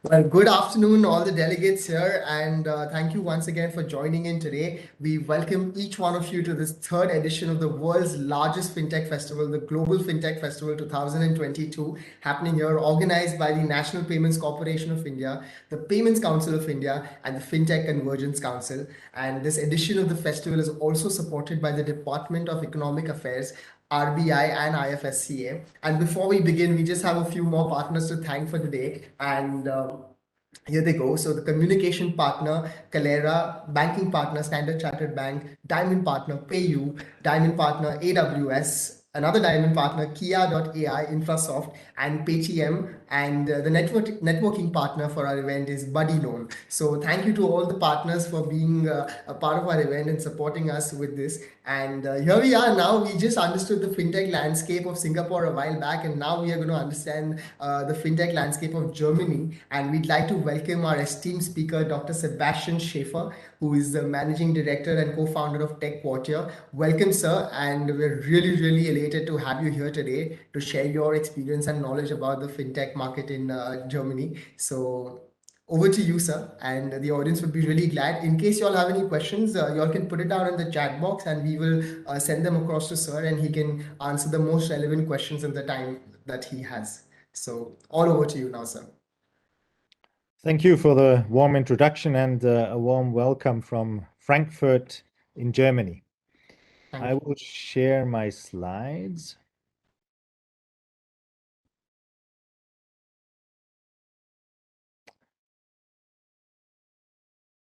Well, good afternoon, all the delegates here, and thank you once again for joining in today. We welcome each one of you to this third edition of the world's largest fintech festival, the Global Fintech Festival 2022, happening here, organized by the National Payments Corporation of India, the Payments Council of India, and the Fintech Convergence Council. And this edition of the festival is also supported by the Department of Economic Affairs, RBI and IFSCA. And before we begin, we just have a few more partners to thank for today. And here they go. So the communication partner, Calera, banking partner, Standard Chartered Bank, diamond partner, PayU, diamond partner, AWS, another diamond partner, Kia.ai, Infrasoft, and Paytm. And the networking partner for our event is Buddy Loan. So thank you to all the partners for being a part of our event and supporting us with this. And here we are now. We just understood the fintech landscape of Singapore a while back, and now we are going to understand the fintech landscape of Germany. And we'd like to welcome our esteemed speaker, Dr. Sebastian Schaefer, who is the managing director and co-founder of TechQuartier. Welcome, sir, and we're really, really elated to have you here today to share your experience and knowledge about the fintech market in Germany. So over to you, sir, and the audience would be really glad. In case you all have any questions, you all can put it down in the chat box and we will send them across to sir and he can answer the most relevant questions in the time that he has. So all over to you now, sir. Thank you for the warm introduction and a warm welcome from Frankfurt in Germany. I will share my slides.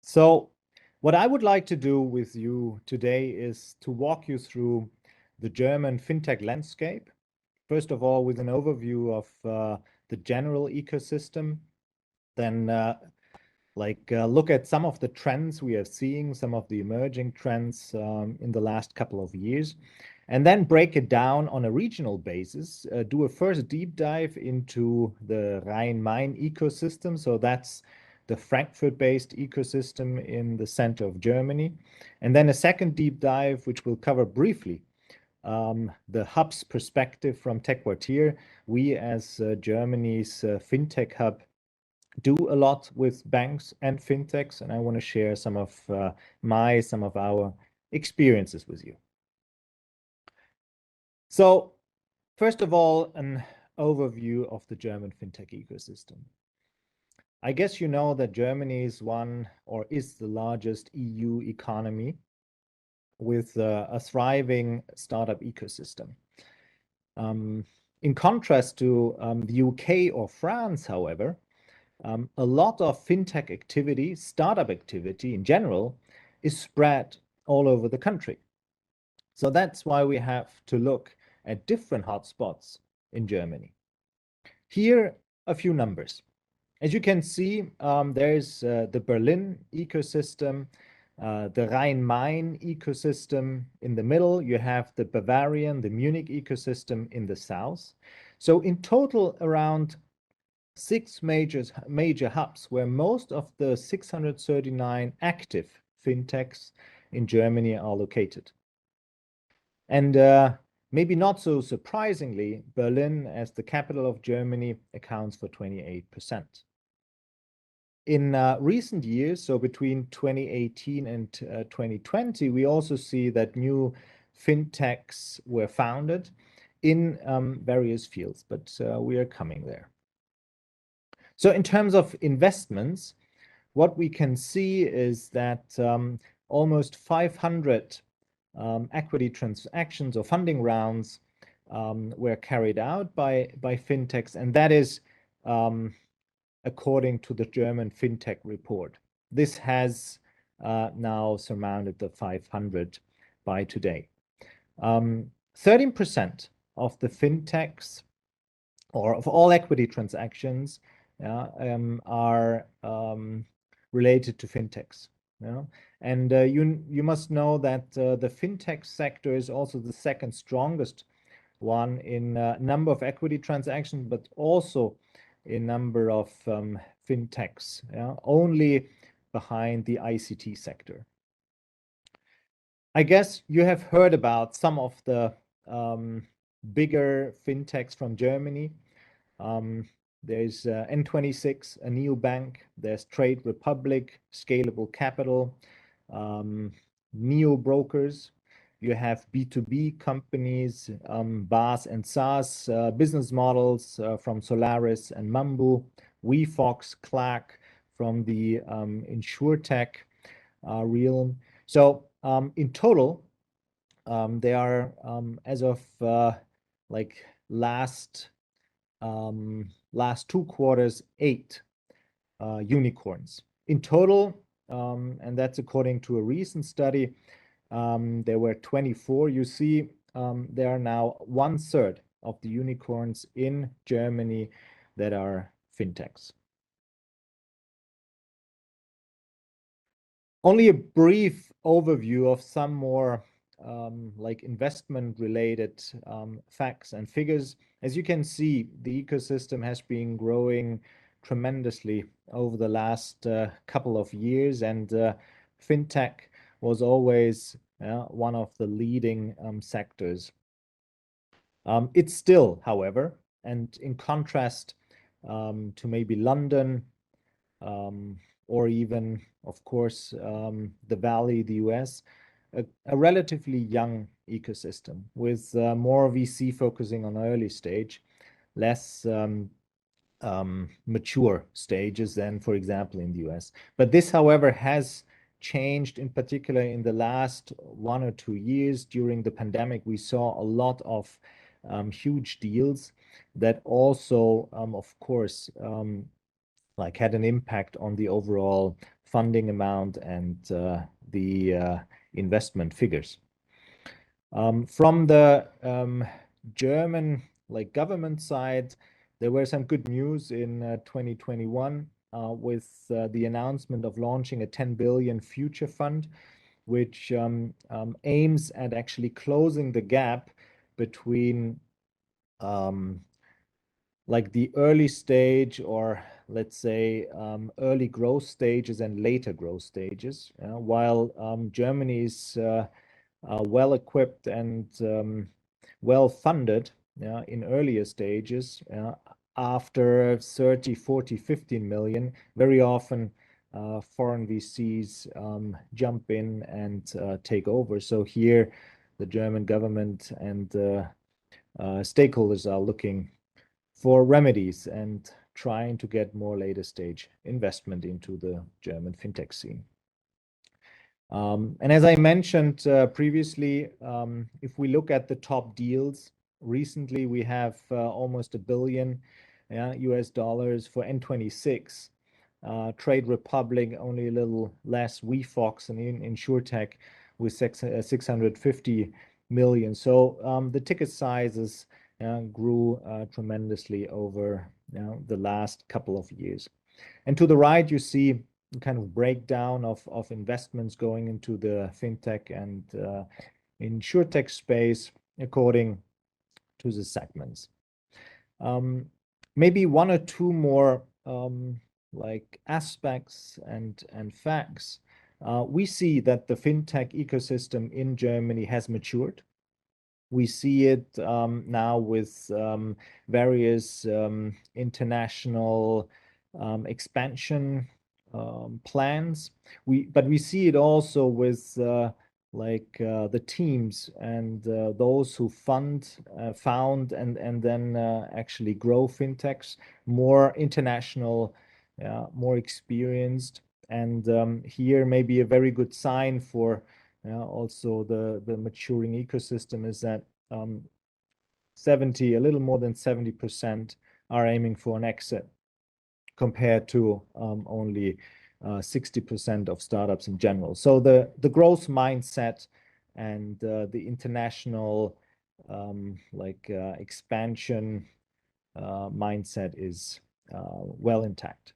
So what I would like to do with you today is to walk you through the German fintech landscape. First of all, with an overview of the general ecosystem, then look at some of the trends we are seeing, some of the emerging trends in the last couple of years, and then break it down on a regional basis, do a first deep dive into the Rhine-Main ecosystem. So that's the Frankfurt-based ecosystem in the center of Germany. And then a second deep dive, which we'll cover briefly, the hub's perspective from TechQuartier. We, as Germany's Fintech Hub, do a lot with banks and fintechs, and I want to share some of our experiences with you. So, first of all, an overview of the German fintech ecosystem. I guess you know that Germany is the largest EU economy with a thriving startup ecosystem. In contrast to the UK or France, however, a lot of fintech activity, startup activity in general, is spread all over the country. So that's why we have to look at different hotspots in Germany. Here, a few numbers. As you can see, there's the Berlin ecosystem, the Rhine-Main ecosystem in the middle. You have the Bavarian, the Munich ecosystem in the south. So in total, around 6 major hubs where most of the 639 active fintechs in Germany are located. And maybe not so surprisingly, Berlin, as the capital of Germany, accounts for 28%. In recent years, so between 2018 and 2020, we also see that new fintechs were founded in various fields, but we are coming there. So in terms of investments, what we can see is that almost 500 equity transactions or funding rounds were carried out by fintechs, and that is according to the German Fintech report. This has now surmounted the 500 by today. 13% of the fintechs or of all equity transactions are related to fintechs. And you must know that the fintech sector is also the second strongest one in number of equity transactions, but also in number of fintechs, only behind the ICT sector. I guess you have heard about some of the bigger fintechs from Germany. There's N26, a neobank. There's Trade Republic, Scalable Capital, neo brokers. You have B2B companies, BaaS and SaaS business models from Solaris and Mambu, WeFox, Clack from the InsurTech realm. So in total, there are, as of like last 2 quarters, 8 unicorns. In total, and that's according to a recent study, there were 24. You see, there are now 1/3 of the unicorns in Germany that are fintechs. Only a brief overview of some more like investment-related facts and figures. As you can see, the ecosystem has been growing tremendously over the last couple of years, and fintech was always one of the leading sectors. It's still, however, and in contrast to maybe London, or even, of course, the Valley, the US, a relatively young ecosystem with more VC focusing on early stage, less mature stages than, for example, in the US. But this, however, has changed, in particular in the last 1 or 2 years. During the pandemic, we saw a lot of huge deals that also, of course, like had an impact on the overall funding amount and the investment figures. From the German government side, there were some good news in 2021 with the announcement of launching a 10 billion future fund, which aims at actually closing the gap between like the early stage, or let's say early growth stages and later growth stages. While Germany is well equipped and well funded in earlier stages, after 30, 40, 15 million, very often foreign VCs jump in and take over. So here the German government and stakeholders are looking for remedies and trying to get more later stage investment into the German fintech scene. And as I mentioned previously, if we look at the top deals, recently we have almost $1 billion US dollars for N26. Trade Republic only a little less, WeFox and InsurTech with 650 million. So the ticket sizes grew tremendously over the last couple of years. And to the right, you see kind of breakdown of investments going into the fintech and insurtech space according to the segments. Maybe 1 or 2 more like aspects and facts. We see that the fintech ecosystem in Germany has matured. We see it now with various international expansion plans. But we see it also with the teams and those who found and then actually grow fintechs, more international, more experienced. And here maybe a very good sign for also the maturing ecosystem is that 70, a little more than 70% are aiming for an exit, compared to only 60% of startups in general. So the growth mindset and the international expansion mindset is well intact.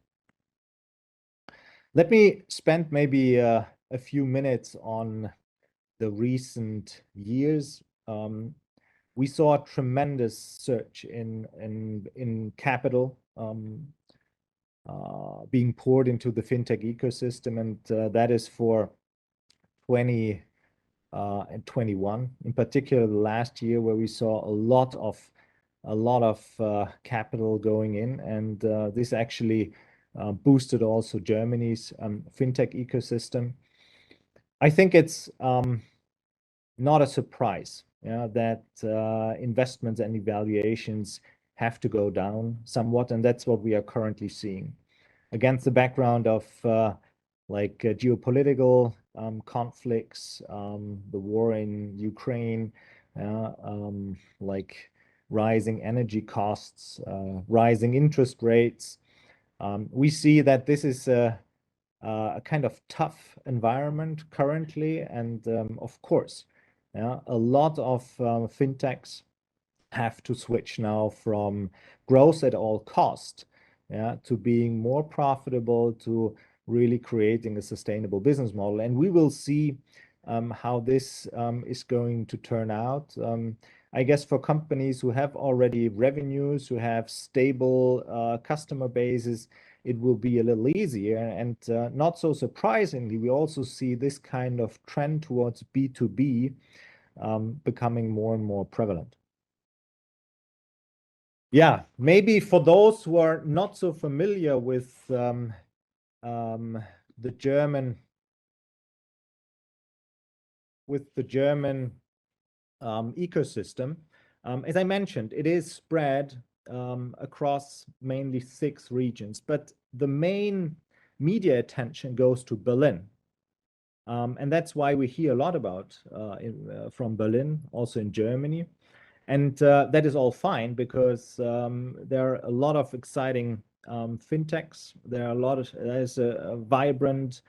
Let me spend maybe a few minutes on the recent years. We saw a tremendous surge in capital being poured into the fintech ecosystem, and that is for 20 and 21, in particular the last year, where we saw a lot of a lot of capital going in, and this actually boosted also Germany's fintech ecosystem. I think it's not a surprise, that investments and evaluations have to go down somewhat, and that's what we are currently seeing. Against the background of geopolitical conflicts, the war in Ukraine, like rising energy costs, rising interest rates. We see that this is a kind of tough environment currently, and of course, a lot of fintechs have to switch now from growth at all cost, to being more profitable, to really creating a sustainable business model. And we will see how this is going to turn out. I guess for companies who have already revenues, who have stable customer bases, it will be a little easier. And not so surprisingly, we also see this kind of trend towards B2B becoming more and more prevalent. Yeah, maybe for those who are not so familiar with the German ecosystem, as I mentioned, it is spread across mainly 6 regions, but the main media attention goes to Berlin. And that's why we hear a lot about from Berlin, also in Germany. And that is all fine, because there are a lot of exciting fintechs. There's a vibrant,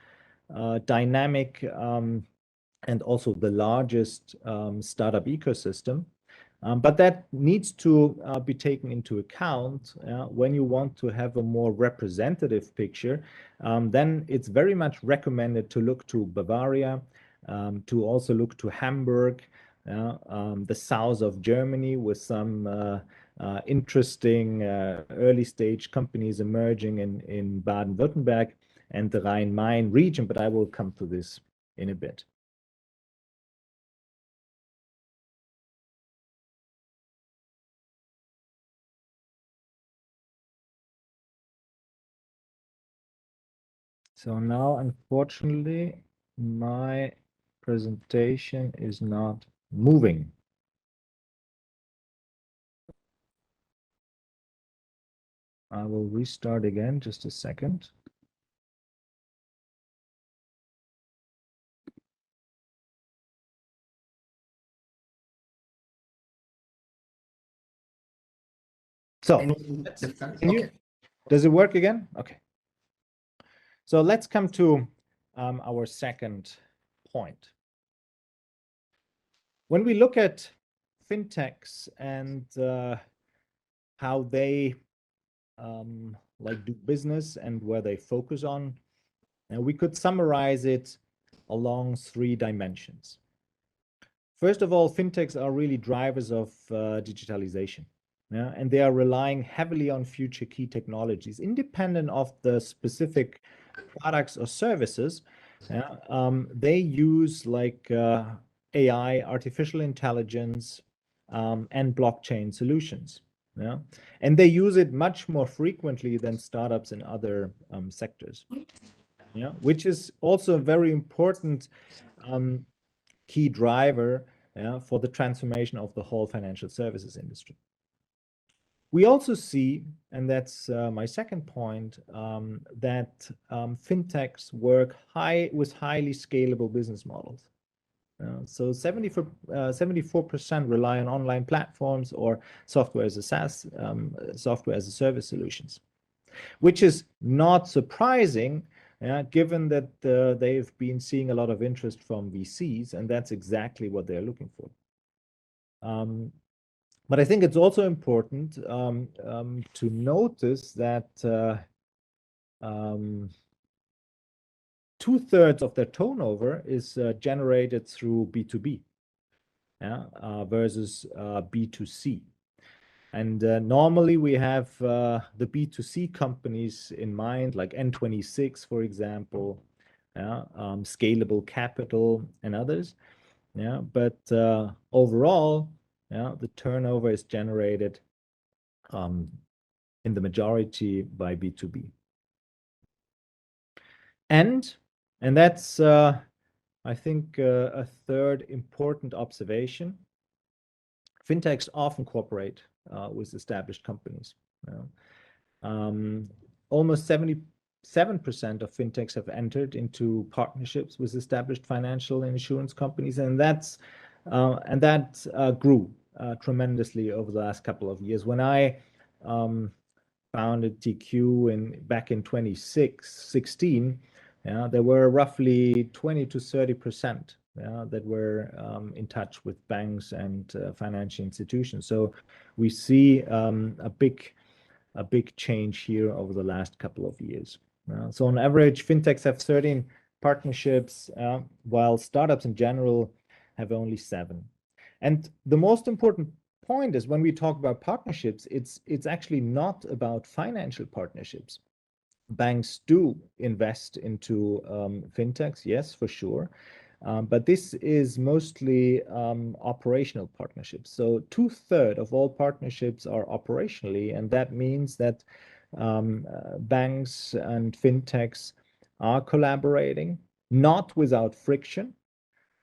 dynamic, and also the largest startup ecosystem. But that needs to be taken into account when you want to have a more representative picture. Then it's very much recommended to look to Bavaria, to also look to Hamburg, the south of Germany, with some interesting early stage companies emerging in Baden-Württemberg and the Rhine-Main region, but I will come to this in a bit. So now, unfortunately, my presentation is not moving. I will restart again, just a second. So, does it work again? Okay. So let's come to our second point. When we look at fintechs and how they do business and where they focus on, we could summarize it along 3 dimensions. First of all, fintechs are really drivers of digitalization. And they are relying heavily on future key technologies, independent of the specific products or services. They use AI, artificial intelligence, and blockchain solutions. And they use it much more frequently than startups in other sectors. Which is also a very important key driver for the transformation of the whole financial services industry. We also see, and that's my second point, that fintechs work with highly scalable business models. So 74% rely on online platforms or software as a SaaS, software as a service solutions, which is not surprising, given that they've been seeing a lot of interest from VCs, and that's exactly what they're looking for. But I think it's also important to notice that 2/3 of their turnover is generated through B2B, versus B2C. And normally we have the B2C companies in mind, like N26, for example, Scalable Capital and others. But overall, the turnover is generated in the majority by B2B. And that's, I think, a third important observation. Fintechs often cooperate with established companies. Almost 77% of fintechs have entered into partnerships with established financial and insurance companies, and that grew tremendously over the last couple of years. When I founded TQ back in 2016, there were roughly 20 to 30% that were in touch with banks and financial institutions. So we see a big change here over the last couple of years. So on average, fintechs have 13 partnerships, while startups in general have only 7. And the most important point is when we talk about partnerships, it's actually not about financial partnerships. Banks do invest into fintechs, yes, for sure. But this is mostly operational partnerships. So 2/3 of all partnerships are operationally, and that means that banks and fintechs are collaborating, not without friction,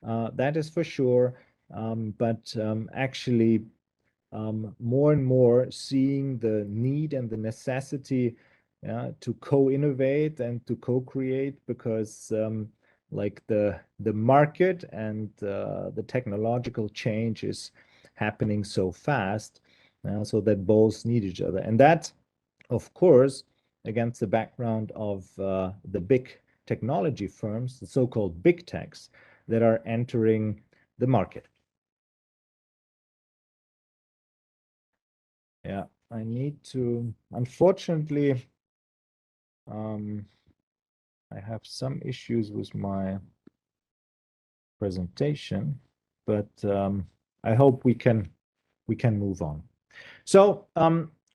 that is for sure, but actually more and more seeing the need and the necessity to co-innovate and to co-create, because like the market and the technological change is happening so fast, so that both need each other. And that, of course, against the background of the big technology firms, the so-called big techs, that are entering the market. Yeah, I need to, unfortunately, I have some issues with my presentation, but I hope we can move on. So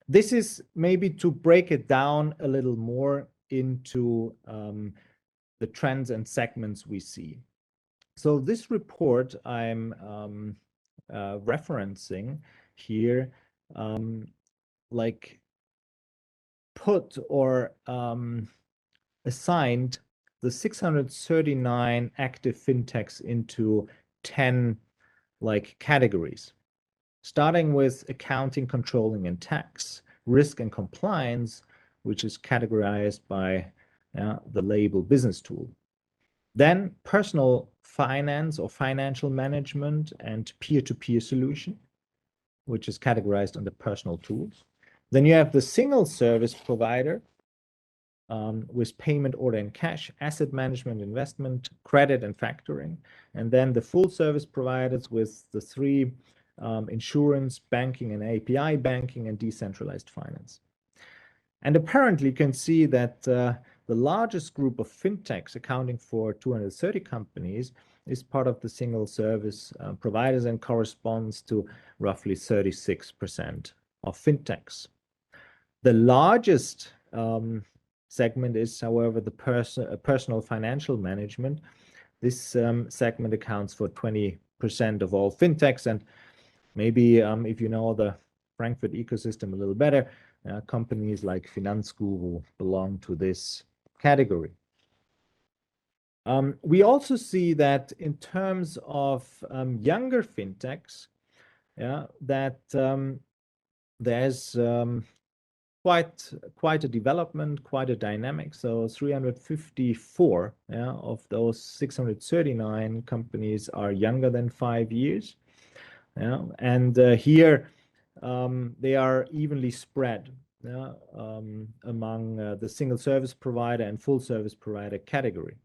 this is maybe to break it down a little more into the trends and segments we see. So this report I'm referencing here, like put or assigned the 639 active fintechs into 10 like categories, starting with accounting, controlling, and tax, risk and compliance, which is categorized by the label business tool. Then personal finance or financial management and peer-to-peer solution, which is categorized under personal tools. Then you have the single service provider with payment, order and cash, asset management, investment, credit, and factoring. And then the full service providers with the 3 insurance, banking, and API banking, and decentralized finance. And apparently you can see that the largest group of fintechs, accounting for 230 companies, is part of the single service providers and corresponds to roughly 36% of fintechs. The largest segment is, however, the personal financial management. This segment accounts for 20% of all fintechs, and maybe if you know the Frankfurt ecosystem a little better, companies like Finanzguru belong to this category. We also see that in terms of younger fintechs, that there's quite a development, quite a dynamic. So 354 of those 639 companies are younger than 5 years. And here they are evenly spread among the single service provider and full service provider category.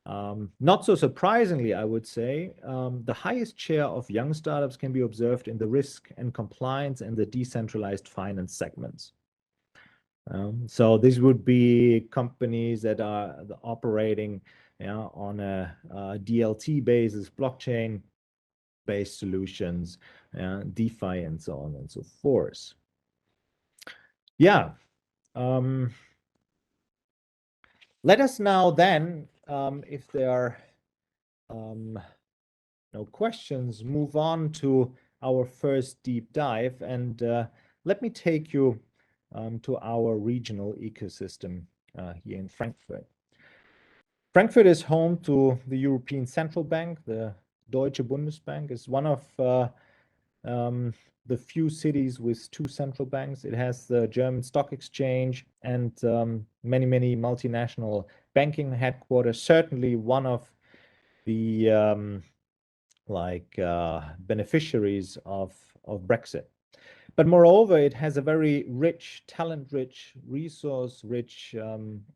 Not so surprisingly, I would say, the highest share of young startups can be observed in the risk and compliance and the decentralized finance segments. So this would be companies that are operating on a DLT basis, blockchain-based solutions, DeFi, and so on and so forth. Yeah. Let us now then, if there are no questions, move on to our first deep dive. And let me take you to our regional ecosystem here in Frankfurt. Frankfurt is home to the European Central Bank. The Deutsche Bundesbank is one of the few cities with two central banks. It has the German Stock Exchange and many, many multinational banking headquarters. Certainly one of the beneficiaries of Brexit. But moreover, it has a very rich, talent-rich, resource-rich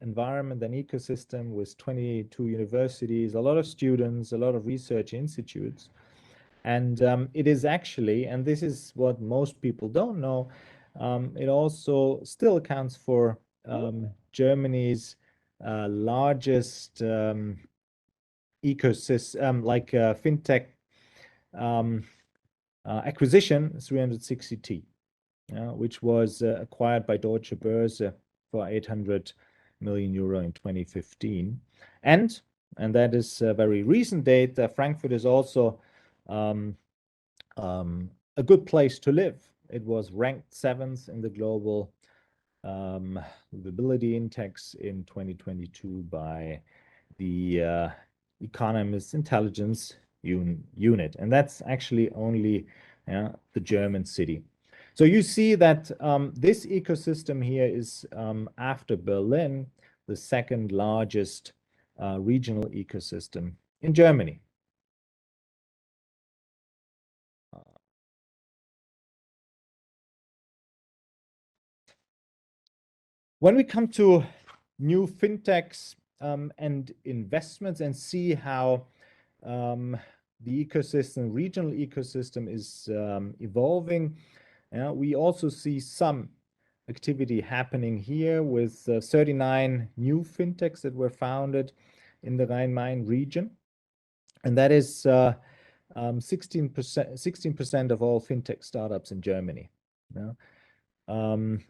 environment and ecosystem with 22 universities, a lot of students, a lot of research institutes. And it is actually, and this is what most people don't know, it also still accounts for Germany's largest ecosystem, fintech acquisition, 360T, which was acquired by Deutsche Börse for 800 million euro in 2015. And that is a very recent date. Frankfurt is also a good place to live. It was ranked 7th in the global livability index in 2022 by the Economist Intelligence Unit, and that's actually only the German city. So you see that this ecosystem here is, after Berlin, the second largest regional ecosystem in Germany. When we come to new fintechs and investments and see how the ecosystem, regional ecosystem is evolving, we also see some activity happening here with 39 new fintechs that were founded in the Rhine-Main region. And that is 16% of all fintech startups in Germany.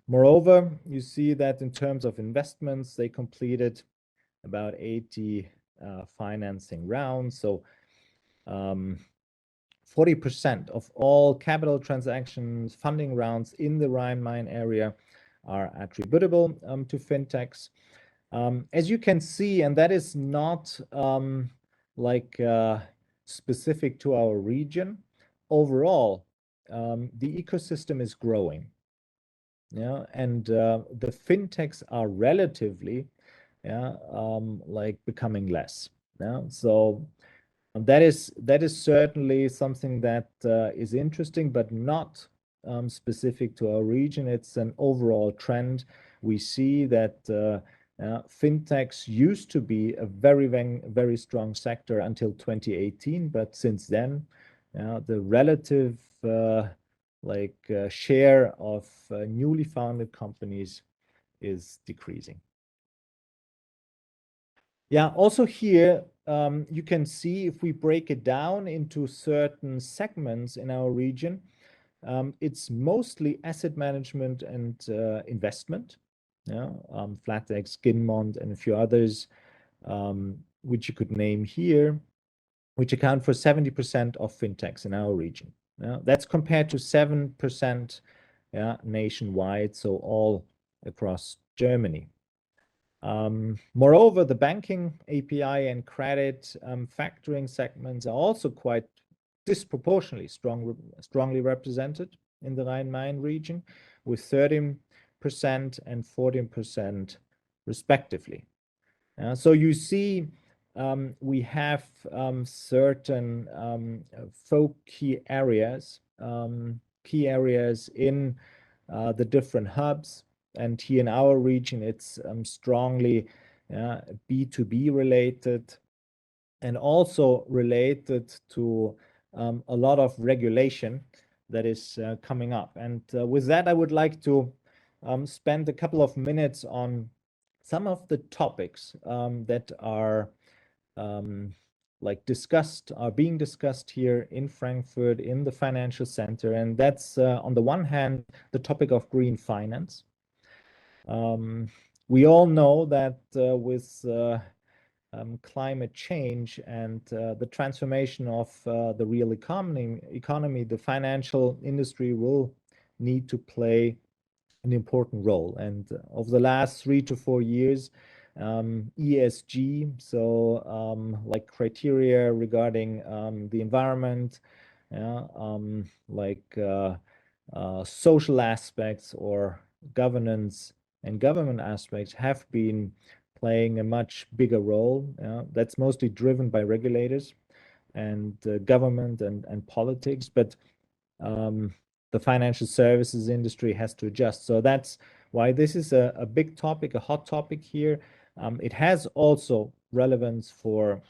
Moreover, you see that in terms of investments, they completed about 80 financing rounds. So 40% of all capital transactions, funding rounds in the Rhine-Main area are attributable to fintechs. As you can see, and that is not specific to our region, overall, the ecosystem is growing. And the fintechs are relatively becoming less. So that is certainly something that is interesting, but not specific to our region. It's an overall trend. We see that fintechs used to be a very, very strong sector until 2018, but since then, the relative share of newly founded companies is decreasing. Yeah, also here, you can see if we break it down into certain segments in our region, it's mostly asset management and investment, flatex, Ginmont, and a few others, which you could name here, which account for 70% of fintechs in our region. That's compared to 7% nationwide, so all across Germany. Moreover, the banking, API, and credit factoring segments are also quite disproportionately strongly represented in the Rhine-Main region, with 13% and 14% respectively. So you see, we have certain key areas in the different hubs. And here in our region, it's strongly B2B related and also related to a lot of regulation that is coming up. And with that, I would like to spend a couple of minutes on some of the topics that are being discussed here in Frankfurt in the financial center. And that's on the one hand, the topic of green finance. We all know that with climate change and the transformation of the real economy, the financial industry will need to play an important role. And over the last 3 to 4 years, ESG, so like criteria regarding the environment, like social aspects or governance and government aspects have been playing a much bigger role. That's mostly driven by regulators and government and politics, but the financial services industry has to adjust. So that's why this is a big topic, a hot topic here. It has also relevance for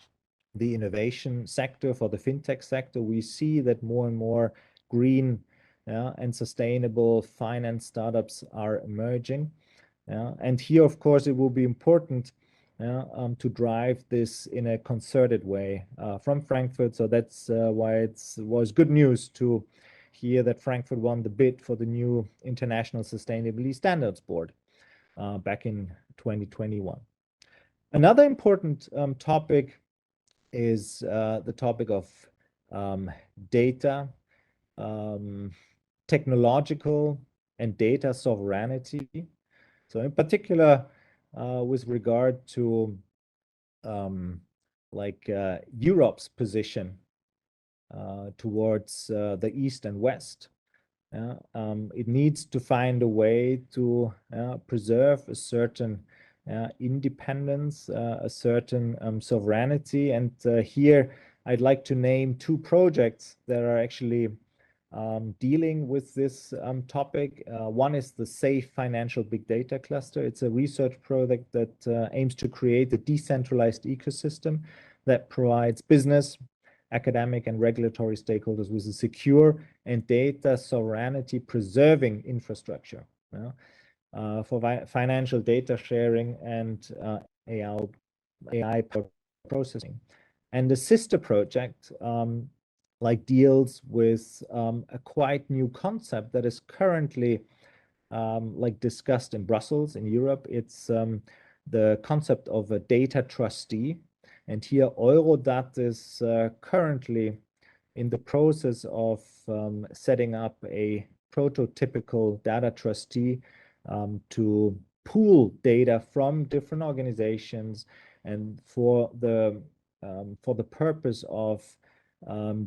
the innovation sector, for the fintech sector. We see that more and more green and sustainable finance startups are emerging. And here, of course, it will be important to drive this in a concerted way from Frankfurt. So that's why it was good news to hear that Frankfurt won the bid for the new International Sustainability Standards Board back in 2021. Another important topic is the topic of data, technological and data sovereignty. So in particular, with regard to Europe's position towards the East and West. It needs to find a way to preserve a certain independence, a certain sovereignty. And here I'd like to name 2 projects that are actually dealing with this topic. One is the Safe Financial Big Data Cluster. It's a research project that aims to create a decentralized ecosystem that provides business, academic, and regulatory stakeholders with a secure and data sovereignty preserving infrastructure for financial data sharing and AI processing. And the sister project deals with a quite new concept that is currently discussed in Brussels, in Europe. It's the concept of a data trustee. And here Eurodat is currently in the process of setting up a prototypical data trustee to pool data from different organizations and for the purpose of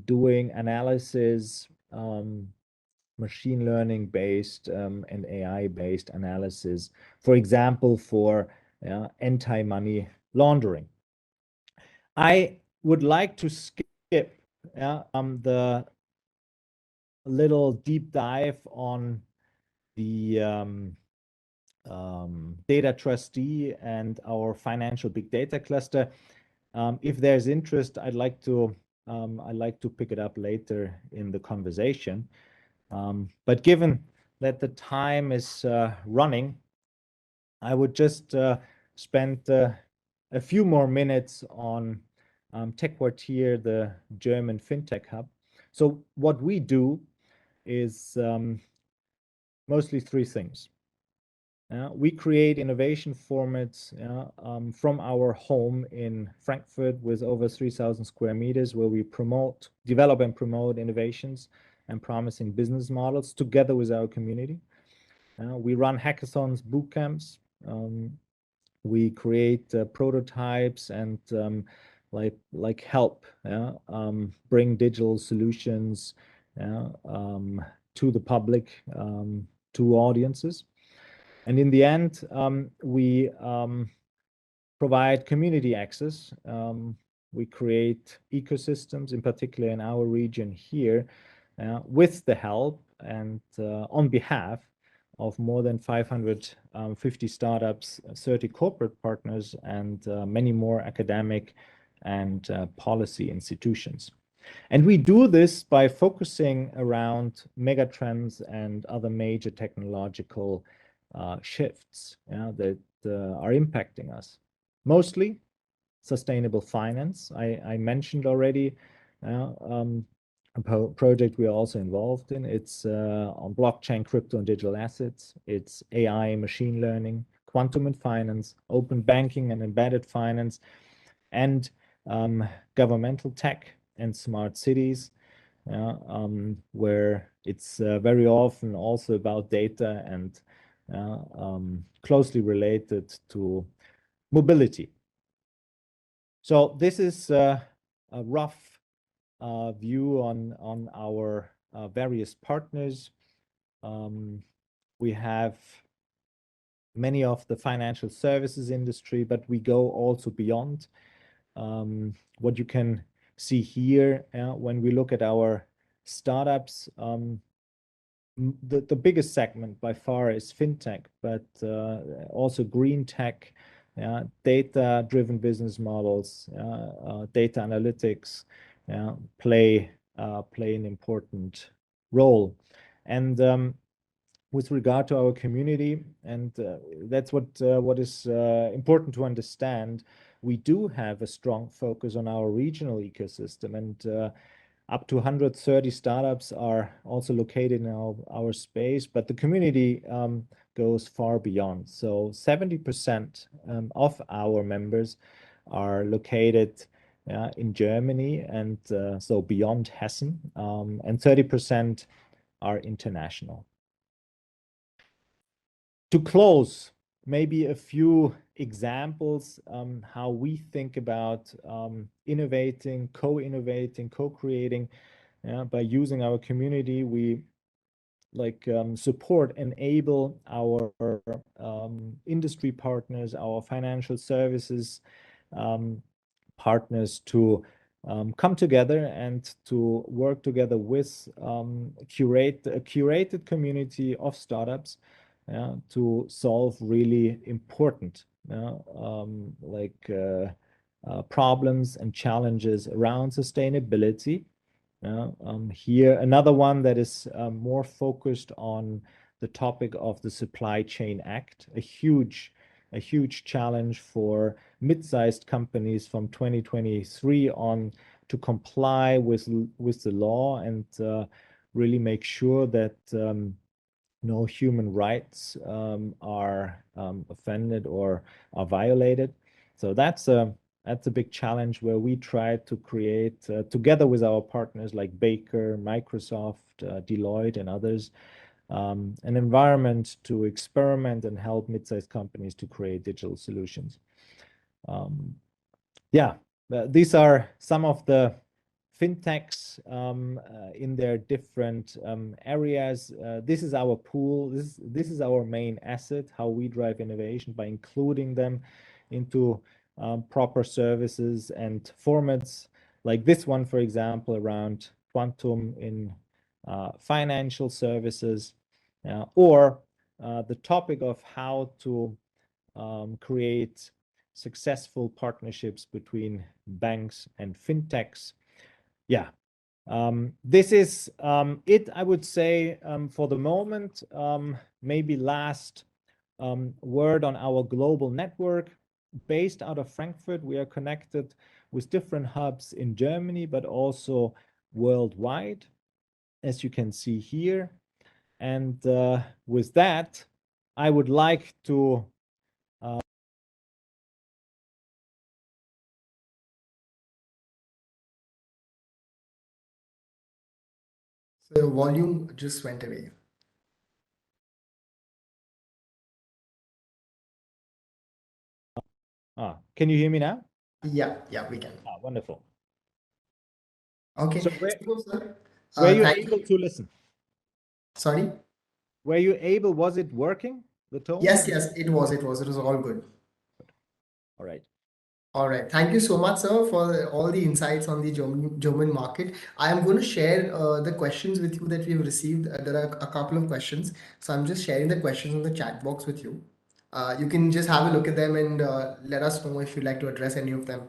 doing analysis, machine learning based and AI based analysis, for example, for anti-money laundering. I would like to skip the little deep dive on the data trustee and our financial big data cluster. If there's interest, I'd like to pick it up later in the conversation. But given that the time is running, I would just spend a few more minutes on TechQuartier, the German Fintech Hub. So what we do is mostly 3 things. We create innovation formats from our home in Frankfurt with over 3,000 square meters, where we develop and promote innovations and promising business models together with our community. We run hackathons, boot camps. We create prototypes and help bring digital solutions to the public, to audiences. And in the end, we provide community access. We create ecosystems, in particular in our region here, with the help and on behalf of more than 550 startups, 30 corporate partners, and many more academic and policy institutions. And we do this by focusing around megatrends and other major technological shifts that are impacting us. Mostly sustainable finance. I mentioned already a project we are also involved in. It's on blockchain, crypto, and digital assets. It's AI, machine learning, quantum and finance, open banking and embedded finance, and governmental tech and smart cities. yeah, where it's very often also about data and closely related to mobility. So this is a rough view on our various partners. We have many of the financial services industry, but we go also beyond. What you can see here, when we look at our startups, the biggest segment by far is fintech, but also green tech, data-driven business models, data analytics play an important role. And with regard to our community, and that's what is important to understand, we do have a strong focus on our regional ecosystem, and up to 130 startups are also located in our space, but the community goes far beyond. So 70% of our members are located in Germany, and so beyond Hessen, and 30% are international. To close, maybe a few examples how we think about innovating, co-innovating, co-creating. By using our community, we support, enable our industry partners, our financial services partners to come together and to work together with curate a curated community of startups to solve really important problems and challenges around sustainability. Here, another one that is more focused on the topic of the Supply Chain Act, a huge challenge for mid-sized companies from 2023 on to comply with the law and really make sure that no human rights are offended or are violated. So that's a big challenge where we try to create, together with our partners like Baker, Microsoft, Deloitte, and others, an environment to experiment and help mid-sized companies to create digital solutions. These are some of the fintechs in their different areas. This is our pool. This is our main asset, how we drive innovation by including them into proper services and formats like this one, for example, around quantum in financial services, or the topic of how to create successful partnerships between banks and fintechs. This is it, I would say, for the moment. Maybe last word on our global network. Based out of Frankfurt, we are connected with different hubs in Germany, but also worldwide, as you can see here. And with that, I would like to So the volume just went away. can you hear me now? Yeah, we can. Wonderful. Okay. So So, sir, were you thank able you. to listen? Sorry. Were you able, was it working, the tone? Yes, it was. It was all good. All right. All right. Thank you so much, sir, for all the insights on the German market. I am going to share the questions with you that we've received. There are a couple of questions. So I'm just sharing the questions on the chat box with you. You can just have a look at them and let us know if you'd like to address any of them.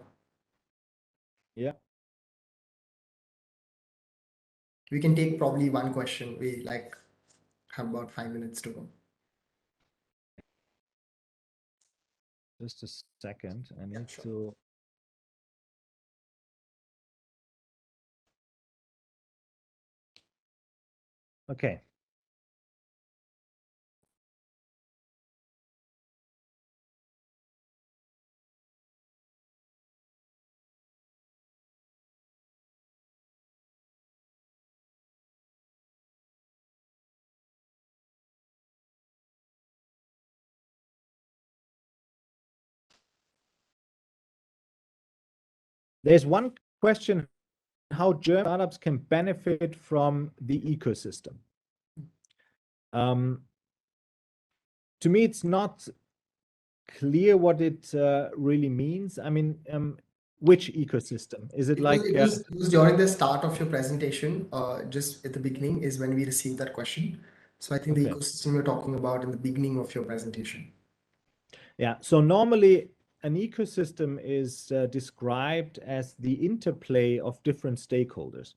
Yeah. We can take probably one question. We have about 5 minutes to go. Just a second. I Yeah, need sure. to. Okay. there's one question, how German startups can benefit from the ecosystem. To me, it's not clear what it really means. I mean, which ecosystem? Is it like... It was during the start of your presentation, just at the beginning is when we received that question. So I think the ecosystem you're talking about in the beginning of your presentation. Yeah, so normally an ecosystem is described as the interplay of different stakeholders.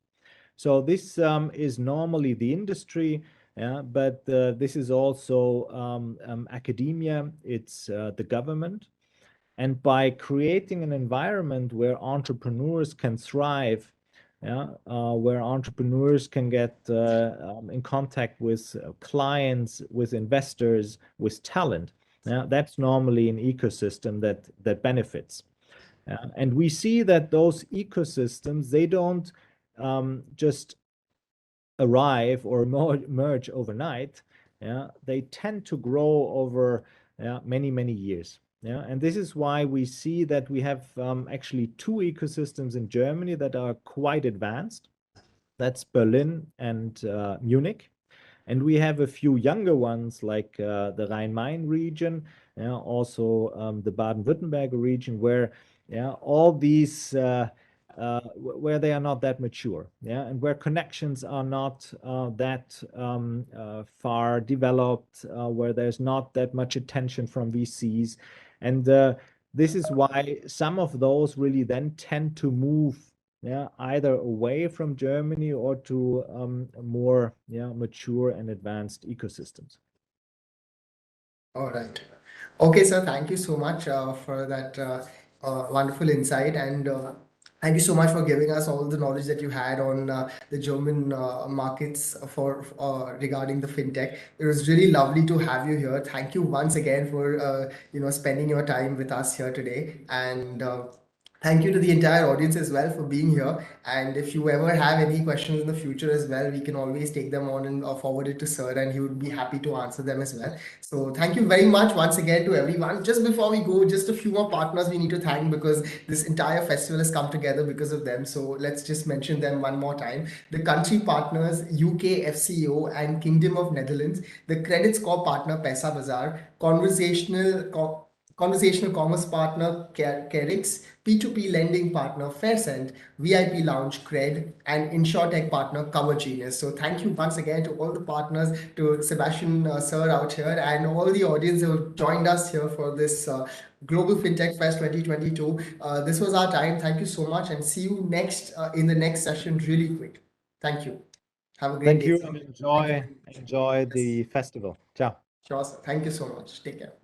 So this is normally the industry, but this is also academia, it's the government. And by creating an environment where entrepreneurs can thrive, where entrepreneurs can get in contact with clients, with investors, with talent, that's normally an ecosystem that benefits. And we see that those ecosystems, they don't just arrive or merge overnight. They tend to grow over many, many years. And this is why we see that we have actually two ecosystems in Germany that are quite advanced. That's Berlin and Munich. And we have a few younger ones like the Rhine-Main region, also the Baden-Württemberg region, where all these where they are not that mature, and where connections are not that far developed, where there's not that much attention from VCs. And this is why some of those really then tend to move either away from Germany or to more mature and advanced ecosystems. All right. Okay, sir. Thank you so much for that wonderful insight, and thank you so much for giving us all the knowledge that you had on the German markets for regarding the fintech. It was really lovely to have you here. Thank you once again for spending your time with us here today, and thank you to the entire audience as well for being here. And if you ever have any questions in the future as well, we can always take them on and forward it to Sir, and he would be happy to answer them as well. So thank you very much once again to everyone. Just before we go, just a few more partners we need to thank, because this entire festival has come together because of them. So let's just mention them one more time. The country partners, UK FCO and Kingdom of Netherlands, the credit score partner, Paisa Bazaar, conversational commerce partner, Kerix, P2P lending partner, Fairsend, VIP Lounge, Cred, and InsurTech partner, Cover Genius. So thank you once again to all the partners, to Sebastian Sir out here, and all the audience who joined us here for this Global Fintech Fest 2022. This was our time. Thank you so much, and see you next in the next session really quick. Thank you. Have a great day. Thank you, and enjoy the festival. Ciao. Sure, sir. Thank you so much. Take care.